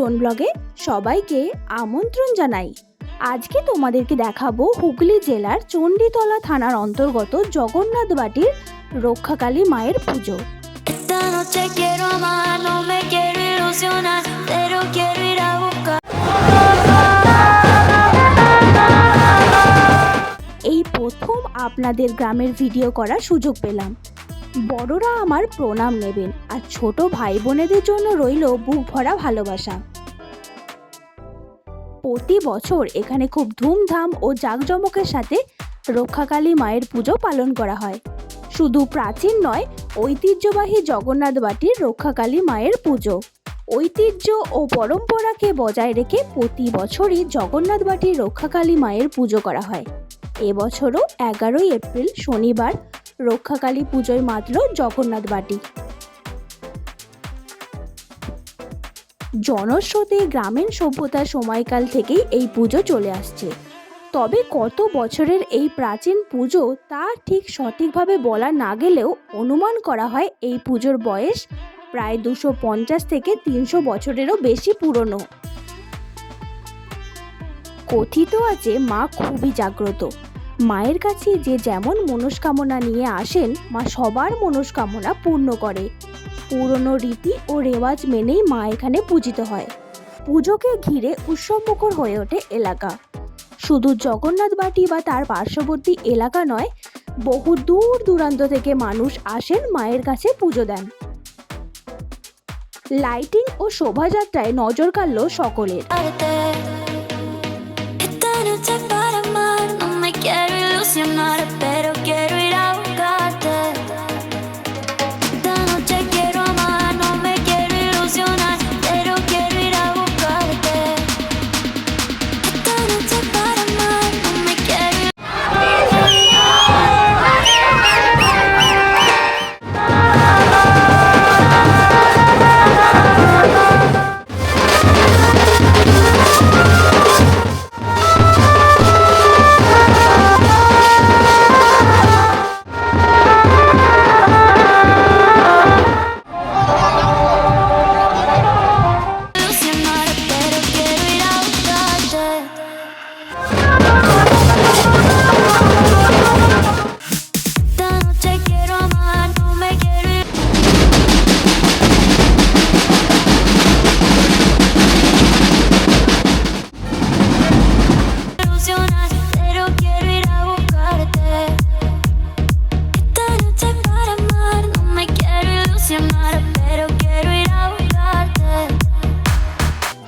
ডোন ব্লগে সবাইকে আমন্ত্রণ জানাই। আজকে তোমাদেরকে দেখাবো হুগলি জেলার চণ্ডীতলা থানার অন্তর্গত জগন্নাথ বাটির রক্ষাকালী মায়ের পুজো। এই প্রথম আপনাদের গ্রামের ভিডিও করার সুযোগ পেলাম। বড়রা আমার প্রণাম নেবেন, আর ছোট ভাই বোনেদের জন্য রইল বুক ভরা ভালোবাসা। প্রতি বছর এখানে খুব ধুমধাম ও জাঁকজমকের সাথে রক্ষাকালী মায়ের পুজো পালন করা হয়। শুধু প্রাচীন নয়, ঐতিহ্যবাহী জগন্নাথ বাটির রক্ষাকালী মায়ের পুজো ঐতিহ্য ও পরম্পরাকে বজায় রেখে প্রতি বছরই জগন্নাথ বাটির রক্ষাকালী মায়ের পুজো করা হয়। এবছরও 11ই এপ্রিল শনিবার রক্ষাকালী পুজোয় মাতল জগন্নাথ বাটি। জনস্রোতে গ্রামীণ সভ্যতার সময়কাল থেকেই এই পুজো চলে আসছে। তবে কত বছরের এই প্রাচীন পুজো তা ঠিক সঠিকভাবে বলা না গেলেও অনুমান করা হয় এই পুজোর বয়স প্রায় 250 থেকে 300 বছরেরও বেশি পুরনো। কথিত আছে মা খুবই জাগ্রত। মায়ের কাছে যে যেমন মনস্কামনা নিয়ে আসেন, মা সবার মনস্কামনা পূর্ণ করে। পুরনো রীতি ও রেওয়াজ মেনেই মা এখানে পূজিত হয়। পুজোকে ঘিরে উৎসবমুখর হয়ে ওঠে এলাকা। শুধু জগন্নাথ বাটি বা তার পার্শ্ববর্তী এলাকা নয়, বহু দূর দূরান্ত থেকে মানুষ আসেন মায়ের কাছে পুজো দেন। লাইটিং ও শোভাযাত্রায় নজর কাড়ল সকলের।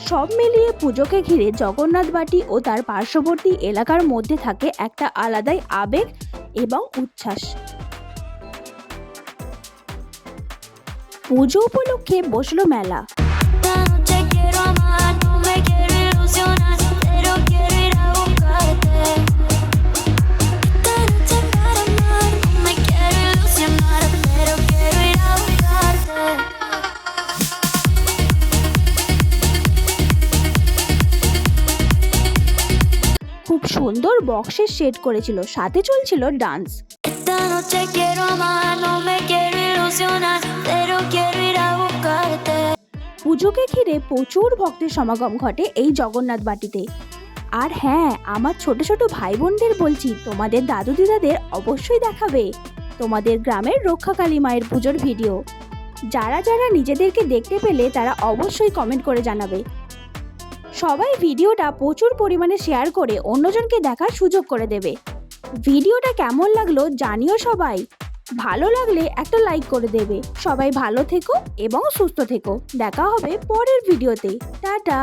সব মিলিয়ে পুজোকে ঘিরে জগন্নাথ বাটি ও তার পার্শ্ববর্তী এলাকার মধ্যে থাকে একটা আলাদাই আবেগ এবং উচ্ছ্বাস। পুজো উপলক্ষে বসলো মেলা। খুব সুন্দর বক্সের সেট করেছিল, সাথে চলছিল ডান্স। পুজোকে ঘিরে প্রচুর ভক্তের সমাগম ঘটে এই জগন্নাথ বাটিতে। আর হ্যাঁ, আমার ছোট ছোট ভাই বোনদের বলছি, তোমাদের দাদু দিদাদের অবশ্যই দেখাবে তোমাদের গ্রামের রক্ষাকালী মায়ের পুজোর ভিডিও। যারা যারা নিজেদেরকে দেখতে পেলে তারা অবশ্যই কমেন্ট করে জানাবে। সবাই ভিডিওটা প্রচুর পরিমাণে শেয়ার করে অন্যজনকে দেখার সুযোগ করে দেবে। ভিডিওটা কেমন লাগলো জানিও সবাই। ভালো লাগলে একটা লাইক করে দেবে। সবাই ভালো থেকো এবং সুস্থ থেকো। দেখা হবে পরের ভিডিওতে। টাটা।